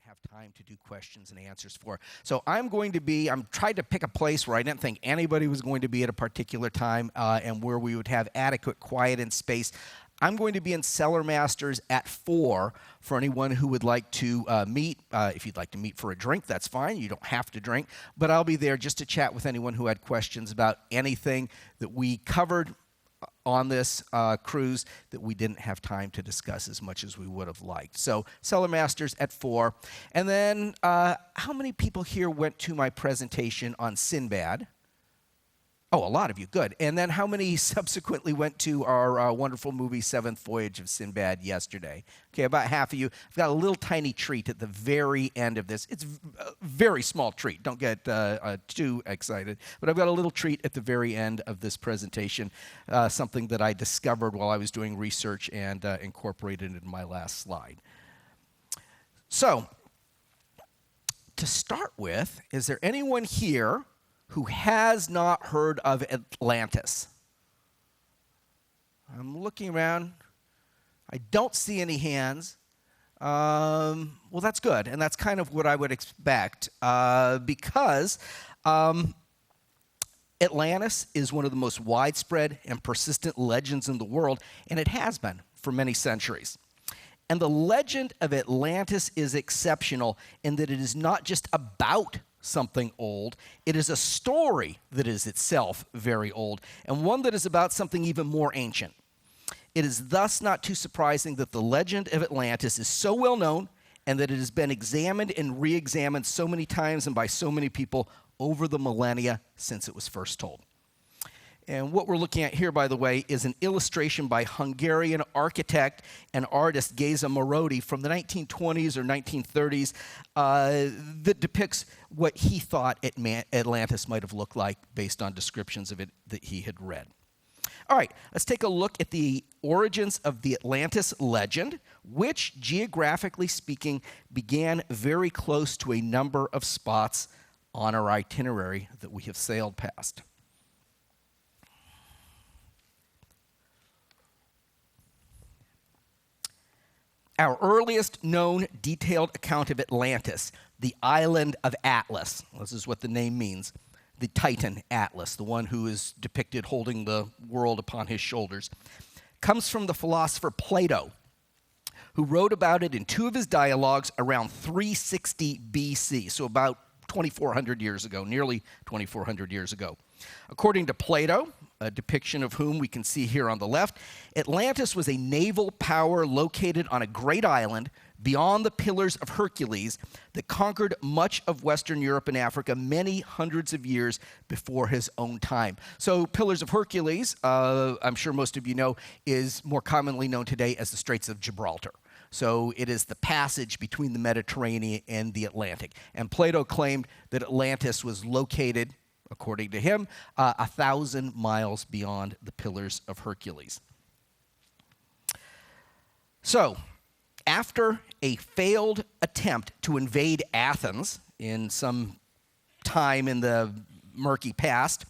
have time to do questions and answers for. So I'm trying to pick a place where I didn't think anybody was going to be at a particular time and where we would have adequate quiet and space. I'm going to be in Cellar Masters at 4 for anyone who would like to meet. If you'd like to meet for a drink, that's fine. You don't have to drink. But I'll be there just to chat with anyone who had questions about anything that we covered on this cruise that we didn't have time to discuss as much as we would have liked. So Cellar Masters at 4. And then how many people here went to my presentation on Sinbad? Oh, a lot of you. Good. And then how many subsequently went to our wonderful movie, Seventh Voyage of Sinbad, yesterday? Okay, about half of you. I've got a little tiny treat at the very end of this. It's a very small treat. Don't get too excited. But I've got a little treat at the very end of this presentation, something that I discovered while I was doing research and incorporated in my last slide. So, to start with, is there anyone here who has not heard of Atlantis? I'm looking around. I don't see any hands. Well, that's good, and that's kind of what I would expect because Atlantis is one of the most widespread and persistent legends in the world, and it has been for many centuries. And the legend of Atlantis is exceptional in that it is not just about something old. It is a story that is itself very old, and one that is about something even more ancient. It is thus not too surprising that the legend of Atlantis is so well known and that it has been examined and re-examined so many times and by so many people over the millennia since it was first told. And what we're looking at here, by the way, is an illustration by Hungarian architect and artist Geza Marodi from the 1920s or 1930s that depicts what he thought Atlantis might have looked like based on descriptions of it that he had read. All right, let's take a look at the origins of the Atlantis legend, which, geographically speaking, began very close to a number of spots on our itinerary that we have sailed past. Our earliest known detailed account of Atlantis, the island of Atlas, this is what the name means, the Titan Atlas, the one who is depicted holding the world upon his shoulders, comes from the philosopher Plato, who wrote about it in 2 of his dialogues around 360 BC, so about 2,400 years ago, nearly 2,400 years ago. According to Plato, a depiction of whom we can see here on the left, Atlantis was a naval power located on a great island beyond the Pillars of Hercules that conquered much of Western Europe and Africa many hundreds of years before his own time. So Pillars of Hercules, I'm sure most of you know, is more commonly known today as the Straits of Gibraltar. So it is the passage between the Mediterranean and the Atlantic. And Plato claimed that Atlantis was located, according to him, 1,000 miles beyond the Pillars of Hercules. So, after a failed attempt to invade Athens in some time in the murky past,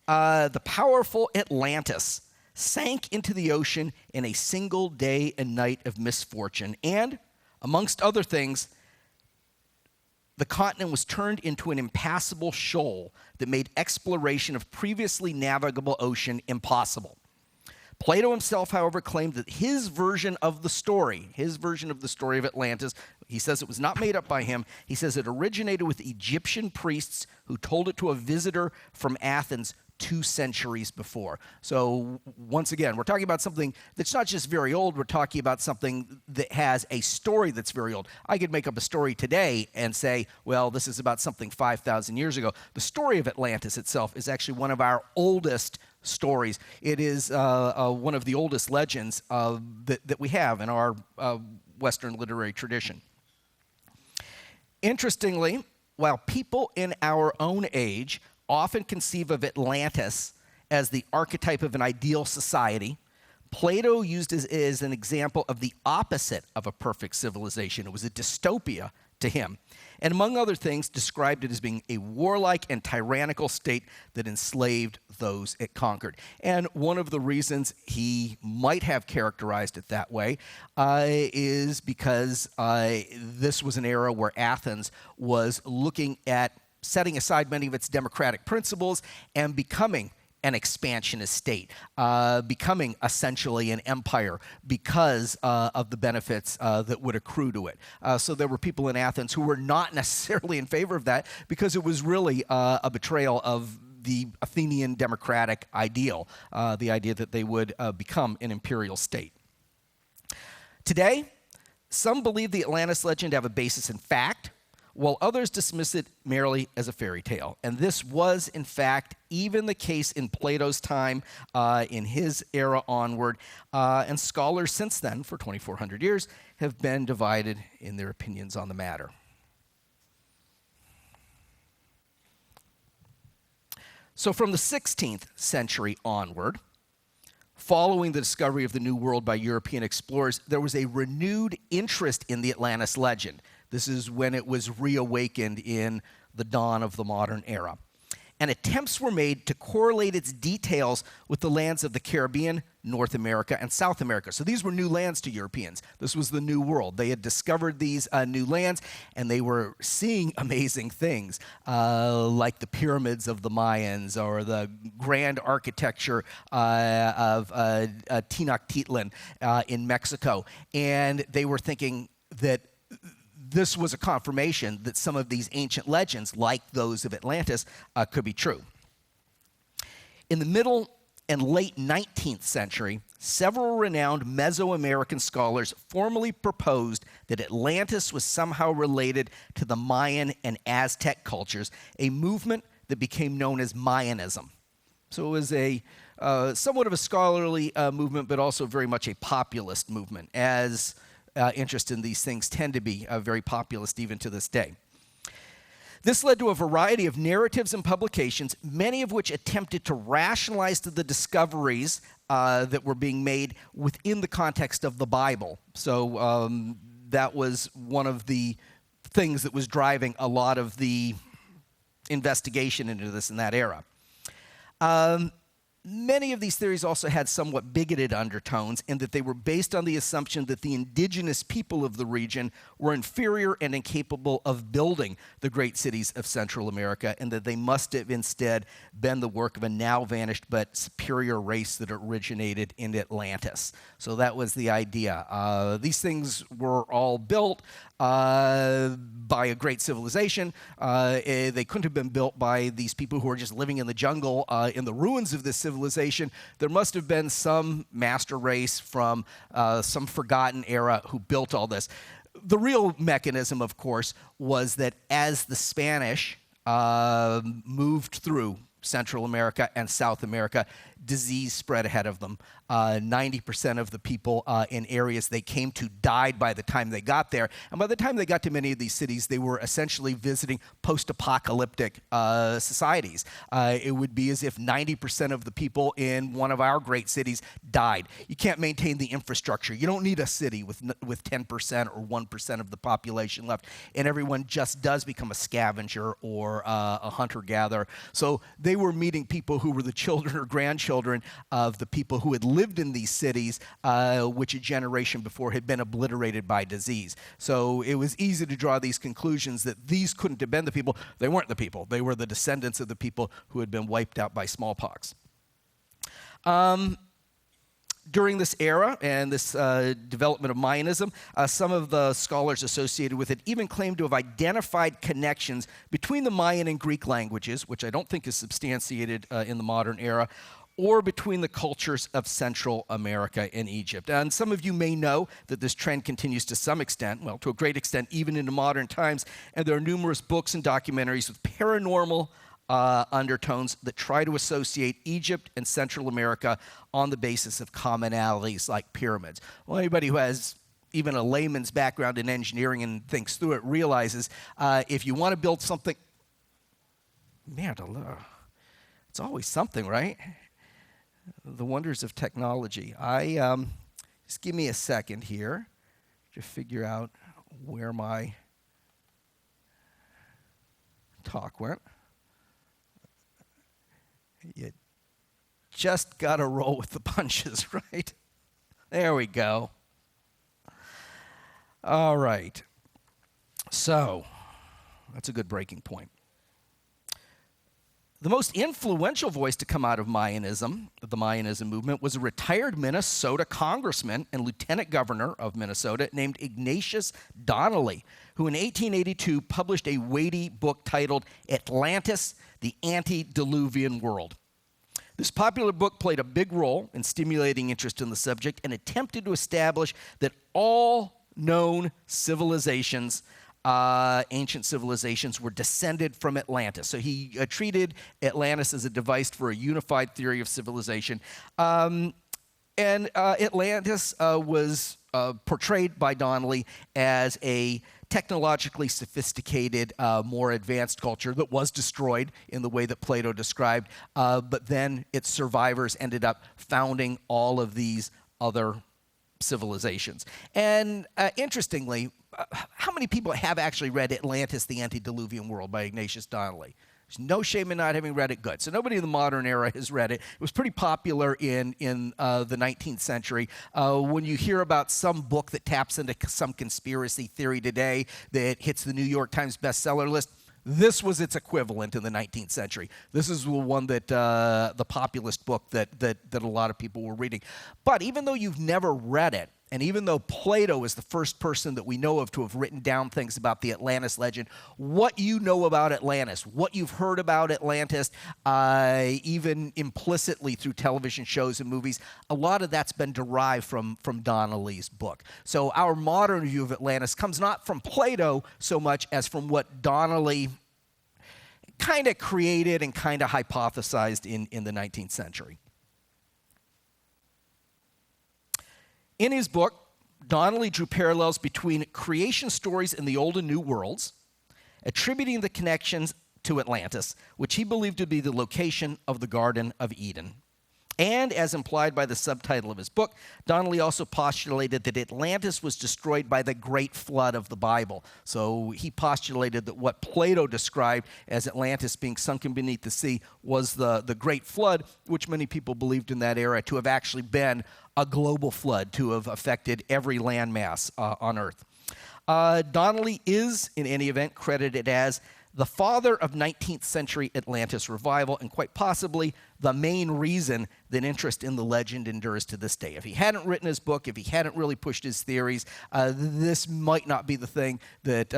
the powerful Atlantis sank into the ocean in a single day and night of misfortune, and, amongst other things, the continent was turned into an impassable shoal that made exploration of previously navigable ocean impossible. Plato himself, however, claimed that his version of the story of Atlantis, he says it was not made up by him. He says it originated with Egyptian priests who told it to a visitor from Athens 2 centuries before. So once again, we're talking about something that's not just very old, we're talking about something that has a story that's very old. I could make up a story today and say, well, this is about something 5,000 years ago. The story of Atlantis itself is actually one of our oldest stories. It is one of the oldest legends that we have in our Western literary tradition. Interestingly, while people in our own age often conceive of Atlantis as the archetype of an ideal society, Plato used as an example of the opposite of a perfect civilization. It was a dystopia to him, and among other things, described it as being a warlike and tyrannical state that enslaved those it conquered. And one of the reasons he might have characterized it that way is because this was an era where Athens was looking at setting aside many of its democratic principles and becoming an expansionist state, becoming essentially an empire because of the benefits that would accrue to it. So there were people in Athens who were not necessarily in favor of that because it was really a betrayal of the Athenian democratic ideal, the idea that they would become an imperial state. Today, some believe the Atlantis legend to have a basis in fact, while others dismiss it merely as a fairy tale. And this was, in fact, even the case in Plato's time, in his era onward, and scholars since then, for 2,400 years, have been divided in their opinions on the matter. So from the 16th century onward, following the discovery of the New World by European explorers, there was a renewed interest in the Atlantis legend. This is when it was reawakened in the dawn of the modern era. And attempts were made to correlate its details with the lands of the Caribbean, North America, and South America. So these were new lands to Europeans. This was the New World. They had discovered these new lands, and they were seeing amazing things, like the pyramids of the Mayans or the grand architecture of Tenochtitlan in Mexico. And they were thinking that this was a confirmation that some of these ancient legends, like those of Atlantis, could be true. In the middle and late 19th century, several renowned Mesoamerican scholars formally proposed that Atlantis was somehow related to the Mayan and Aztec cultures, a movement that became known as Mayanism. So it was a somewhat of a scholarly movement, but also very much a populist movement, as interest in these things tend to be very populist even to this day. This led to a variety of narratives and publications, many of which attempted to rationalize the discoveries that were being made within the context of the Bible. So that was one of the things that was driving a lot of the investigation into this in that era. Many of these theories also had somewhat bigoted undertones in that they were based on the assumption that the indigenous people of the region were inferior and incapable of building the great cities of Central America, and that they must have instead been the work of a now vanished but superior race that originated in Atlantis. So that was the idea. These things were all built by a great civilization. They couldn't have been built by these people who are just living in the jungle in the ruins of this civilization. There must have been some master race from some forgotten era who built all this. The real mechanism, of course, was that as the Spanish moved through Central America and South America, disease spread ahead of them. 90% of the people in areas they came to died by the time they got there. And by the time they got to many of these cities, they were essentially visiting post-apocalyptic societies. It would be as if 90% of the people in one of our great cities died. You can't maintain the infrastructure. You don't need a city with 10% or 1% of the population left. And everyone just does become a scavenger or a hunter-gatherer. So they were meeting people who were the children or grandchildren of the people who had lived in these cities, which a generation before had been obliterated by disease. So it was easy to draw these conclusions that these couldn't have been the people. They weren't the people. They were the descendants of the people who had been wiped out by smallpox. During this era and this development of Mayanism, some of the scholars associated with it even claimed to have identified connections between the Mayan and Greek languages, which I don't think is substantiated in the modern era, or between the cultures of Central America and Egypt. And some of you may know that this trend continues to some extent, well, to a great extent, even into modern times, and there are numerous books and documentaries with paranormal undertones that try to associate Egypt and Central America on the basis of commonalities like pyramids. Well, anybody who has even a layman's background in engineering and thinks through it realizes if you want to build something, man, it's always something, right? The wonders of technology. Just give me a second here to figure out where my talk went. You just got to roll with the punches, right? There we go. All right. So, that's a good breaking point. The most influential voice to come out of Mayanism, the Mayanism movement, was a retired Minnesota congressman and lieutenant governor of Minnesota named Ignatius Donnelly, who in 1882 published a weighty book titled Atlantis, the Antediluvian World. This popular book played a big role in stimulating interest in the subject and attempted to establish that all known civilizations, ancient civilizations, were descended from Atlantis. So he treated Atlantis as a device for a unified theory of civilization. And Atlantis was portrayed by Donnelly as a technologically sophisticated, more advanced culture that was destroyed in the way that Plato described, but then its survivors ended up founding all of these other civilizations. And interestingly, how many people have actually read Atlantis, the Antediluvian World by Ignatius Donnelly? There's no shame in not having read it. Good. So nobody in the modern era has read it. It was pretty popular in the 19th century. When you hear about some book that taps into some conspiracy theory today that hits the New York Times bestseller list, this was its equivalent in the 19th century. This is the one that the populist book that a lot of people were reading. But even though you've never read it, and even though Plato is the first person that we know of to have written down things about the Atlantis legend, what you know about Atlantis, what you've heard about Atlantis, even implicitly through television shows and movies, a lot of that's been derived from Donnelly's book. So our modern view of Atlantis comes not from Plato so much as from what Donnelly kind of created and kind of hypothesized in the 19th century. In his book, Donnelly drew parallels between creation stories in the Old and New worlds, attributing the connections to Atlantis, which he believed to be the location of the Garden of Eden. And as implied by the subtitle of his book, Donnelly also postulated that Atlantis was destroyed by the Great Flood of the Bible. So he postulated that what Plato described as Atlantis being sunken beneath the sea was the Great Flood, which many people believed in that era to have actually been a global flood, to have affected every landmass on Earth. Donnelly is, in any event, credited as the father of 19th century Atlantis revival, and quite possibly the main reason that interest in the legend endures to this day. If he hadn't written his book, if he hadn't really pushed his theories, this might not be the thing that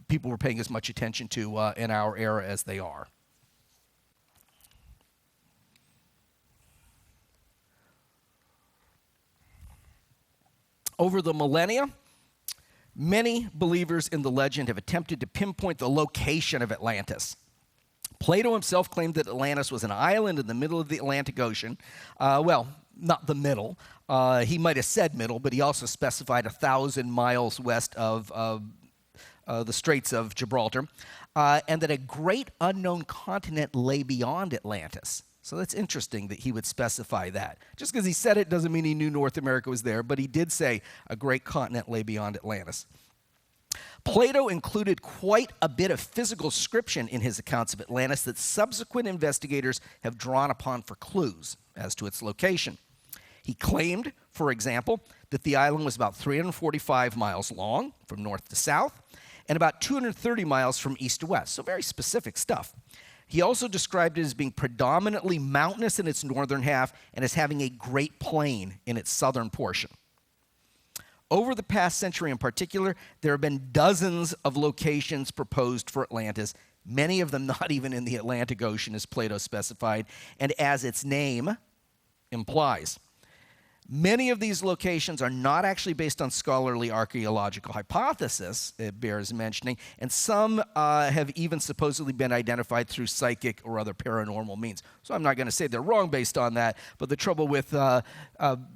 people were paying as much attention to in our era as they are. Over the millennia, many believers in the legend have attempted to pinpoint the location of Atlantis. Plato himself claimed that Atlantis was an island in the middle of the Atlantic Ocean. Well, not the middle. He might have said middle, but he also specified 1,000 miles west of the Straits of Gibraltar, and that a great unknown continent lay beyond Atlantis. So that's interesting that he would specify that. Just because he said it doesn't mean he knew North America was there, but he did say a great continent lay beyond Atlantis. Plato included quite a bit of physical description in his accounts of Atlantis that subsequent investigators have drawn upon for clues as to its location. He claimed, for example, that the island was about 345 miles long from north to south and about 230 miles from east to west, so very specific stuff. He also described it as being predominantly mountainous in its northern half and as having a great plain in its southern portion. Over the past century in particular, there have been dozens of locations proposed for Atlantis, many of them not even in the Atlantic Ocean as Plato specified, and as its name implies. Many of these locations are not actually based on scholarly archaeological hypothesis, it bears mentioning, and some have even supposedly been identified through psychic or other paranormal means. So I'm not going to say they're wrong based on that, but the trouble with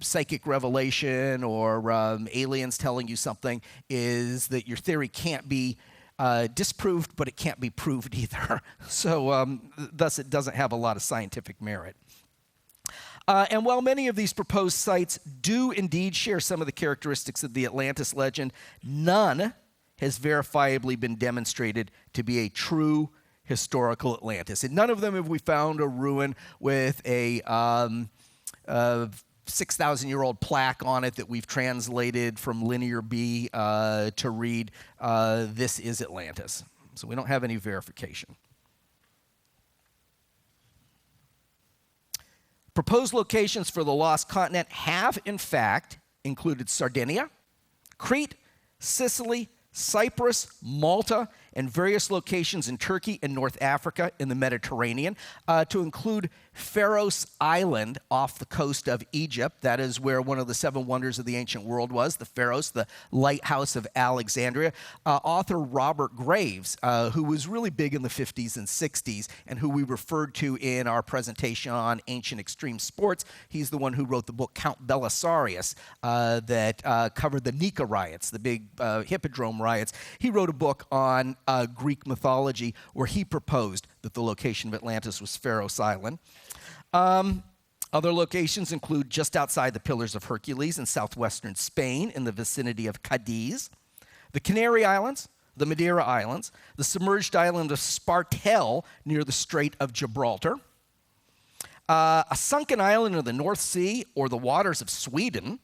psychic revelation or aliens telling you something is that your theory can't be disproved, but it can't be proved either. So thus it doesn't have a lot of scientific merit. And while many of these proposed sites do indeed share some of the characteristics of the Atlantis legend, none has verifiably been demonstrated to be a true historical Atlantis. In none of them have we found a ruin with a 6,000-year-old plaque on it that we've translated from Linear B to read, "This is Atlantis." So we don't have any verification. Proposed locations for the lost continent have, in fact, included Sardinia, Crete, Sicily, Cyprus, Malta, and various locations in Turkey and North Africa in the Mediterranean, to include Pharos Island off the coast of Egypt. That is where one of the seven wonders of the ancient world was, the Pharos, the lighthouse of Alexandria. Author Robert Graves, who was really big in the 50s and 60s, and who we referred to in our presentation on ancient extreme sports, he's the one who wrote the book Count Belisarius that covered the Nika riots, the big hippodrome riots. He wrote a book on Greek mythology where he proposed that the location of Atlantis was Pharos Island. Other locations include just outside the Pillars of Hercules in southwestern Spain in the vicinity of Cadiz, the Canary Islands, the Madeira Islands, the submerged island of Spartel near the Strait of Gibraltar, a sunken island in the North Sea or the waters of Sweden,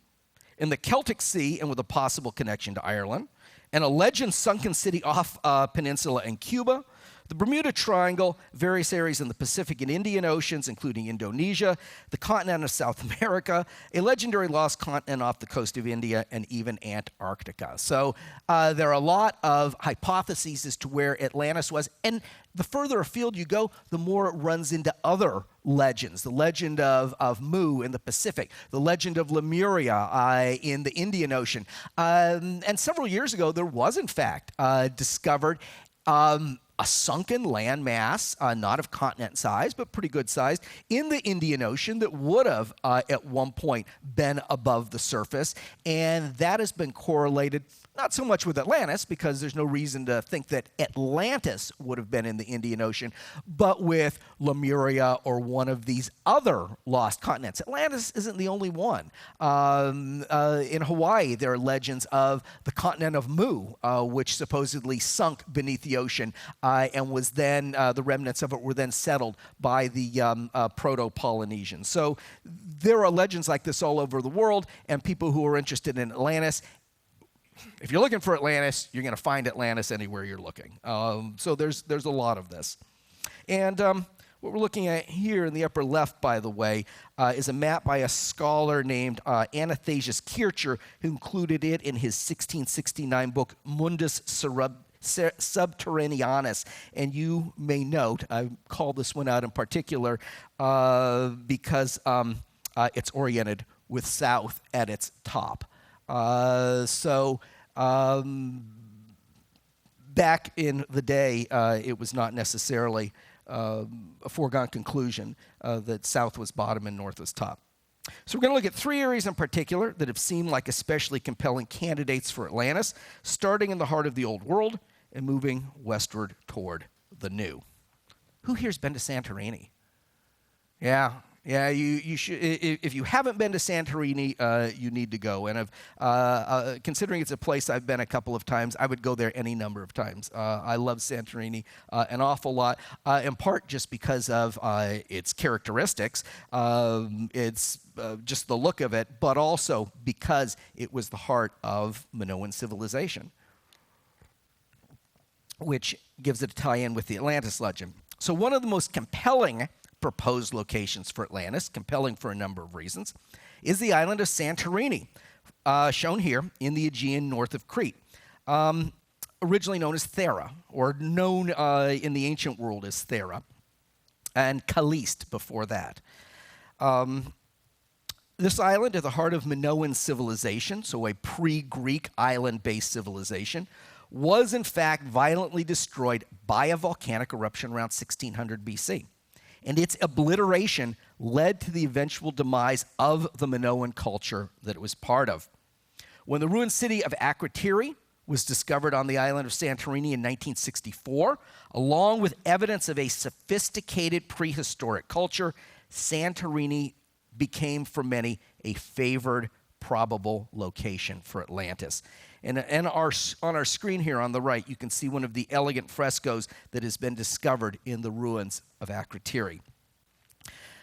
in the Celtic Sea and with a possible connection to Ireland, and a legend sunken city off peninsula in Cuba, the Bermuda Triangle, various areas in the Pacific and Indian Oceans, including Indonesia, the continent of South America, a legendary lost continent off the coast of India, and even Antarctica. So there are a lot of hypotheses as to where Atlantis was, and the further afield you go, the more it runs into other legends. The legend of Mu in the Pacific, the legend of Lemuria in the Indian Ocean. And several years ago, there was, in fact, discovered a sunken landmass, not of continent size, but pretty good size, in the Indian Ocean that would have at one point been above the surface. And that has been correlated not so much with Atlantis, because there's no reason to think that Atlantis would have been in the Indian Ocean, but with Lemuria or one of these other lost continents. Atlantis isn't the only one. In Hawaii, there are legends of the continent of Mu, which supposedly sunk beneath the ocean, and was then, the remnants of it were then settled by the Proto-Polynesians. So there are legends like this all over the world, and people who are interested in Atlantis, if you're looking for Atlantis, you're going to find Atlantis anywhere you're looking. So there's a lot of this. And what we're looking at here in the upper left, by the way, is a map by a scholar named Athanasius Kircher, who included it in his 1669 book Mundus Subterraneanus. And you may note, I call this one out in particular because it's oriented with south at its top. Back in the day, it was not necessarily a foregone conclusion that south was bottom and north was top. So we're going to look at three areas in particular that have seemed like especially compelling candidates for Atlantis, starting in the heart of the old world and moving westward toward the new. Who here's been to Santorini? Yeah, you should. If you haven't been to Santorini, you need to go. And considering it's a place I've been a couple of times, I would go there any number of times. I love Santorini an awful lot, in part just because of its characteristics. It's just the look of it, but also because it was the heart of Minoan civilization, which gives it a tie-in with the Atlantis legend. So one of the most compelling proposed locations for Atlantis, compelling for a number of reasons, is the island of Santorini, shown here in the Aegean north of Crete, originally known as Thera, or known in the ancient world as Thera, and Calliste before that. This island at the heart of Minoan civilization, so a pre-Greek island-based civilization, was in fact violently destroyed by a volcanic eruption around 1600 BC. And its obliteration led to the eventual demise of the Minoan culture that it was part of. When the ruined city of Akrotiri was discovered on the island of Santorini in 1964, along with evidence of a sophisticated prehistoric culture, Santorini became for many a favored probable location for Atlantis. And on our screen here on the right, you can see one of the elegant frescoes that has been discovered in the ruins of Akrotiri.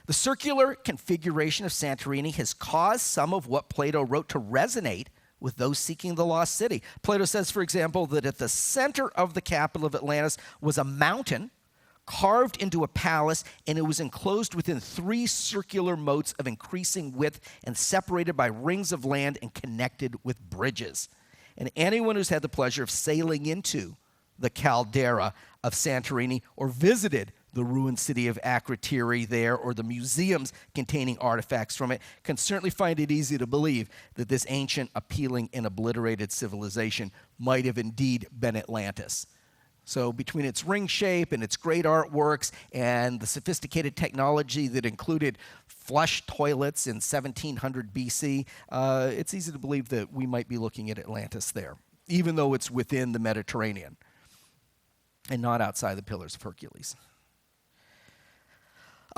The circular configuration of Santorini has caused some of what Plato wrote to resonate with those seeking the lost city. Plato says, for example, that at the center of the capital of Atlantis was a mountain carved into a palace, and it was enclosed within 3 circular moats of increasing width and separated by rings of land and connected with bridges. And anyone who's had the pleasure of sailing into the caldera of Santorini or visited the ruined city of Akrotiri there, or the museums containing artifacts from it, can certainly find it easy to believe that this ancient, appealing, and obliterated civilization might have indeed been Atlantis. So between its ring shape and its great artworks and the sophisticated technology that included flush toilets in 1700 BC, it's easy to believe that we might be looking at Atlantis there, even though it's within the Mediterranean and not outside the Pillars of Hercules.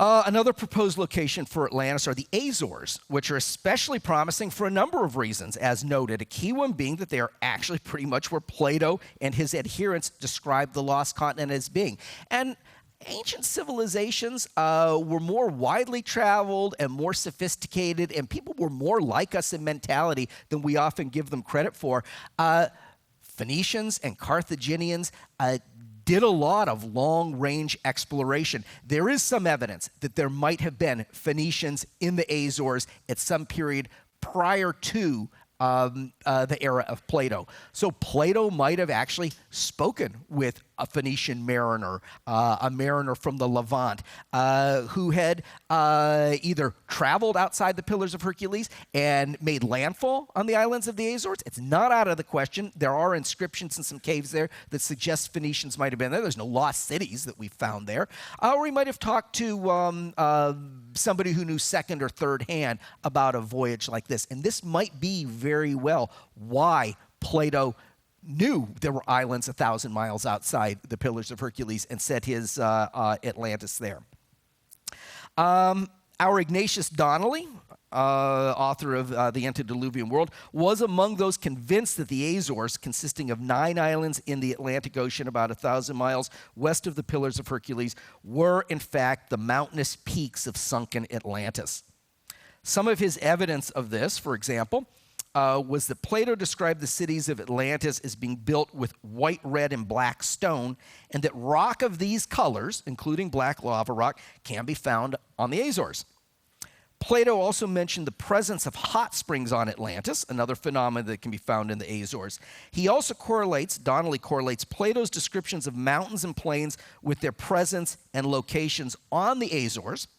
Another proposed location for Atlantis are the Azores, which are especially promising for a number of reasons, as noted. A key one being that they are actually pretty much where Plato and his adherents described the lost continent as being. And ancient civilizations were more widely traveled and more sophisticated, and people were more like us in mentality than we often give them credit for. Phoenicians and Carthaginians did a lot of long-range exploration. There is some evidence that there might have been Phoenicians in the Azores at some period prior to the era of Plato. So Plato might have actually spoken with a Phoenician mariner, a mariner from the Levant, who had either traveled outside the Pillars of Hercules and made landfall on the islands of the Azores. It's not out of the question. There are inscriptions in some caves there that suggest Phoenicians might have been there. There's no lost cities that we found there. Or he might have talked to somebody who knew second or third hand about a voyage like this. And this might be very well why Plato knew there were islands 1,000 miles outside the Pillars of Hercules and set his Atlantis there. Our Ignatius Donnelly, author of The Antediluvian World, was among those convinced that the Azores, consisting of 9 islands in the Atlantic Ocean about 1,000 miles west of the Pillars of Hercules, were in fact the mountainous peaks of sunken Atlantis. Some of his evidence of this, for example, was that Plato described the cities of Atlantis as being built with white, red, and black stone, and that rock of these colors, including black lava rock, can be found on the Azores. Plato also mentioned the presence of hot springs on Atlantis, another phenomenon that can be found in the Azores. He also Donnelly correlates Plato's descriptions of mountains and plains with their presence and locations on the Azores,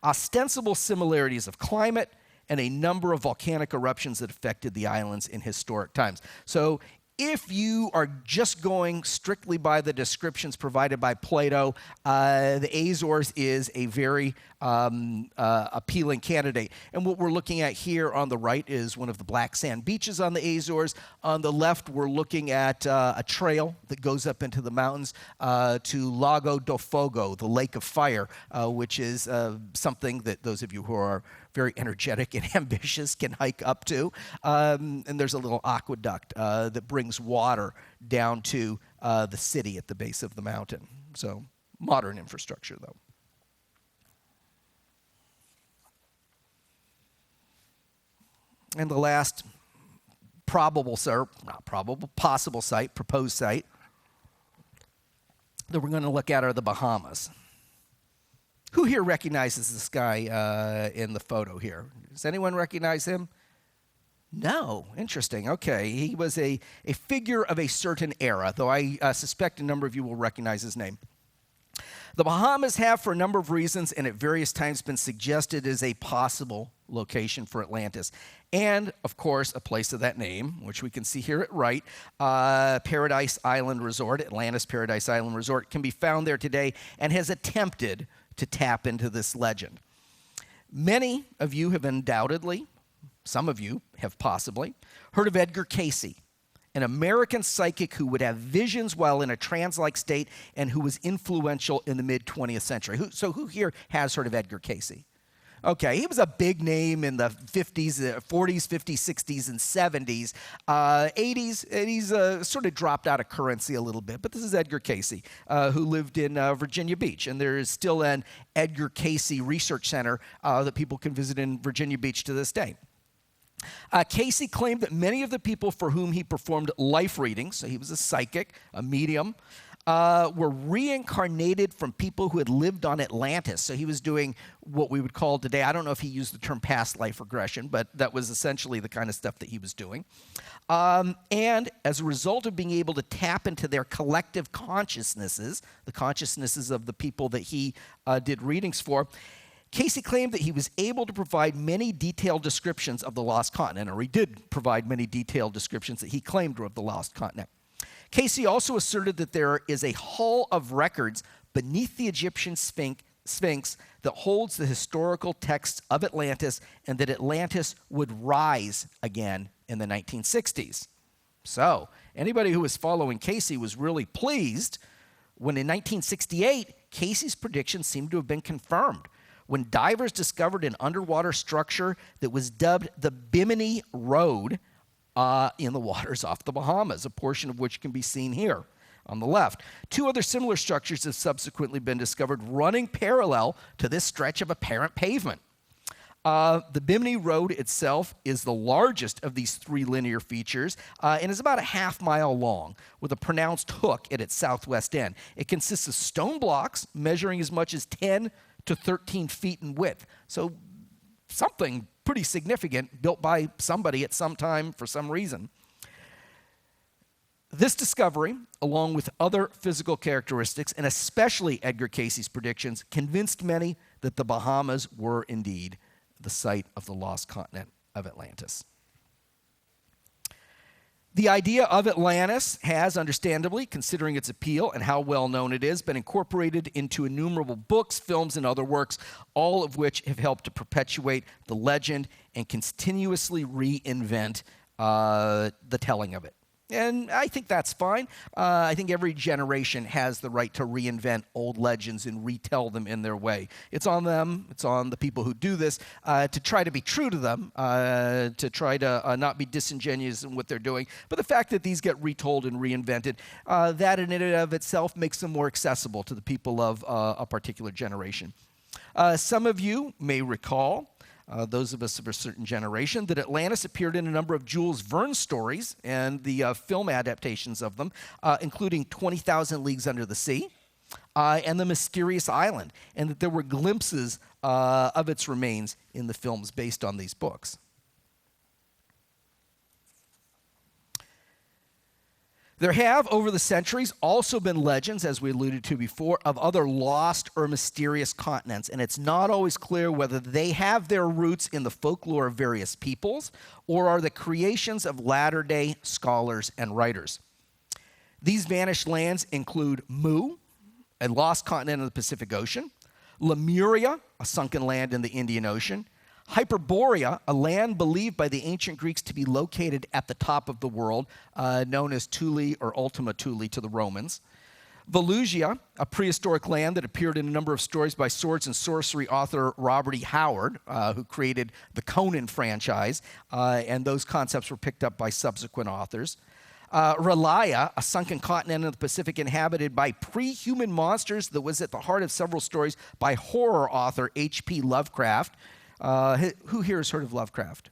ostensible similarities of climate, and a number of volcanic eruptions that affected the islands in historic times. So if you are just going strictly by the descriptions provided by Plato, the Azores is a very appealing candidate. And what we're looking at here on the right is one of the black sand beaches on the Azores. On the left, we're looking at a trail that goes up into the mountains to Lago do Fogo, the Lake of Fire, which is something that those of you who are very energetic and ambitious can hike up to. And there's a little aqueduct that brings water down to the city at the base of the mountain. So modern infrastructure, though. And the last possible site, proposed site, that we're going to look at are the Bahamas. Who here recognizes this guy in the photo here? Does anyone recognize him? No. Interesting. Okay. He was a figure of a certain era, though I suspect a number of you will recognize his name. The Bahamas have, for a number of reasons and at various times, been suggested as a possible location for Atlantis. And, of course, a place of that name, which we can see here at right, Paradise Island Resort, Atlantis Paradise Island Resort, can be found there today and has attempted to tap into this legend. Many of you have undoubtedly, some of you have possibly, heard of Edgar Cayce, an American psychic who would have visions while in a trance-like state and who was influential in the mid-20th century. Who here has heard of Edgar Cayce? Okay, he was a big name in the 50s, 40s, 50s, 60s, and 70s. 80s sort of dropped out of currency a little bit, but this is Edgar Cayce, who lived in Virginia Beach, and there is still an Edgar Cayce Research Center that people can visit in Virginia Beach to this day. Cayce claimed that many of the people for whom he performed life readings, so he was a psychic, a medium, were reincarnated from people who had lived on Atlantis. So he was doing what we would call today, I don't know if he used the term past life regression, but that was essentially the kind of stuff that he was doing. And as a result of being able to tap into their collective consciousnesses, the consciousnesses of the people that he did readings for, Cayce claimed that he was able to provide many detailed descriptions of the lost continent, or he did provide many detailed descriptions that he claimed were of the lost continent. Cayce also asserted that there is a hall of records beneath the Egyptian Sphinx that holds the historical texts of Atlantis, and that Atlantis would rise again in the 1960s. So, anybody who was following Cayce was really pleased when in 1968, Cayce's predictions seemed to have been confirmed, when divers discovered an underwater structure that was dubbed the Bimini Road in the waters off the Bahamas, a portion of which can be seen here on the left. Two other similar structures have subsequently been discovered running parallel to this stretch of apparent pavement. The Bimini Road itself is the largest of these three linear features and is about a half-mile long with a pronounced hook at its southwest end. It consists of stone blocks measuring as much as 10 to 13 feet in width. So something pretty significant built by somebody at some time for some reason. This discovery, along with other physical characteristics, and especially Edgar Cayce's predictions, convinced many that the Bahamas were indeed the site of the lost continent of Atlantis. The idea of Atlantis has, understandably, considering its appeal and how well known it is, been incorporated into innumerable books, films, and other works, all of which have helped to perpetuate the legend and continuously reinvent the telling of it. And I think that's fine. I think every generation has the right to reinvent old legends and retell them in their way. It's on them, it's on the people who do this, to try to be true to them, to try to not be disingenuous in what they're doing. But the fact that these get retold and reinvented, that in and of itself makes them more accessible to the people of a particular generation. Some of you may recall, those of us of a certain generation, that Atlantis appeared in a number of Jules Verne stories and the film adaptations of them, including 20,000 Leagues Under the Sea and The Mysterious Island, and that there were glimpses of its remains in the films based on these books. There have, over the centuries, also been legends, as we alluded to before, of other lost or mysterious continents, and it's not always clear whether they have their roots in the folklore of various peoples or are the creations of latter-day scholars and writers. These vanished lands include Mu, a lost continent in the Pacific Ocean, Lemuria, a sunken land in the Indian Ocean, Hyperborea, a land believed by the ancient Greeks to be located at the top of the world, known as Thule or Ultima Thule to the Romans. Volusia, a prehistoric land that appeared in a number of stories by swords and sorcery author Robert E. Howard, who created the Conan franchise, and those concepts were picked up by subsequent authors. Relaya, a sunken continent in the Pacific inhabited by pre-human monsters that was at the heart of several stories by horror author H.P. Lovecraft. Who here has heard of Lovecraft?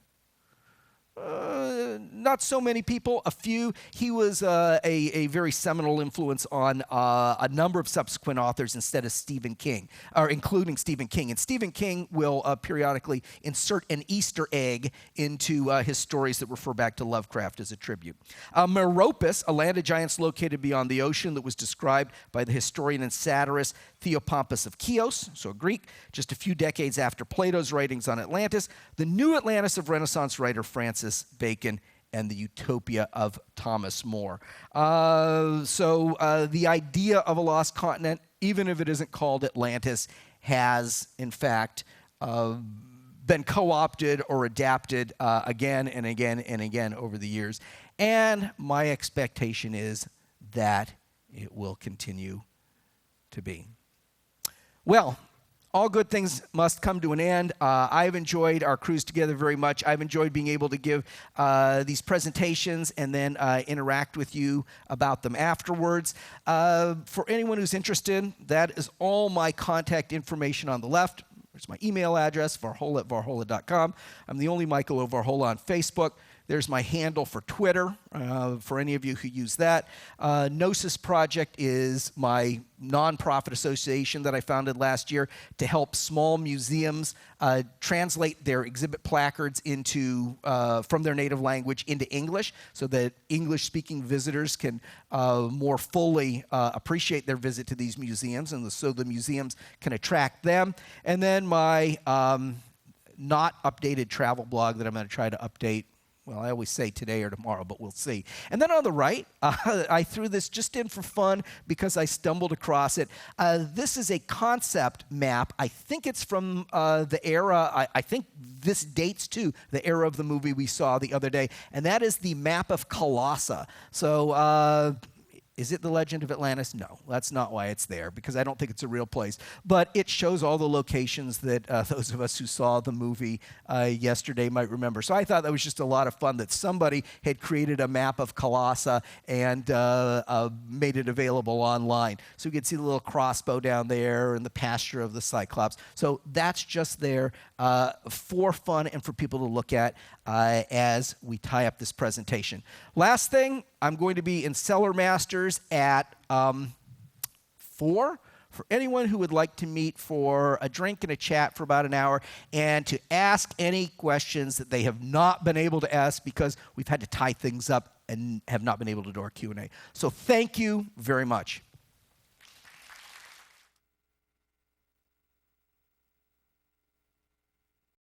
Not so many people, a few. He was a very seminal influence on a number of subsequent authors instead of Stephen King, or including Stephen King. And Stephen King will periodically insert an Easter egg into his stories that refer back to Lovecraft as a tribute. Meropis, a land of giants located beyond the ocean that was described by the historian and satirist Theopompus of Chios, so a Greek, just a few decades after Plato's writings on Atlantis, the new Atlantis of Renaissance writer Francis Bacon, and the Utopia of Thomas More. So the idea of a lost continent, even if it isn't called Atlantis, has, in fact, been co-opted or adapted again and again and again over the years. And my expectation is that it will continue to be. Well, all good things must come to an end. I've enjoyed our cruise together very much. I've enjoyed being able to give these presentations and then interact with you about them afterwards. For anyone who's interested, that is all my contact information on the left. There's my email address, varhola@varhola.com. I'm the only Michael O. Varhola on Facebook. There's my handle for Twitter, for any of you who use that. Gnosis Project is my nonprofit association that I founded last year to help small museums translate their exhibit placards into from their native language into English so that English-speaking visitors can more fully appreciate their visit to these museums, and so the museums can attract them. And then my not updated travel blog that I'm going to try to update. Well, I always say today or tomorrow, but we'll see. And then on the right, I threw this just in for fun because I stumbled across it. This is a concept map. I think it's from the era, I think this dates to the era of the movie we saw the other day, and that is the map of Colossa. So, is it the Legend of Atlantis? No, that's not why it's there, because I don't think it's a real place. But it shows all the locations that those of us who saw the movie yesterday might remember. So I thought that was just a lot of fun that somebody had created a map of Colossa and made it available online. So you could see the little crossbow down there and the pasture of the Cyclops. So that's just there for fun and for people to look at as we tie up this presentation. Last thing, I'm going to be in Cellar Masters at 4 for anyone who would like to meet for a drink and a chat for about an hour and to ask any questions that they have not been able to ask because we've had to tie things up and have not been able to do our Q&A. So thank you very much.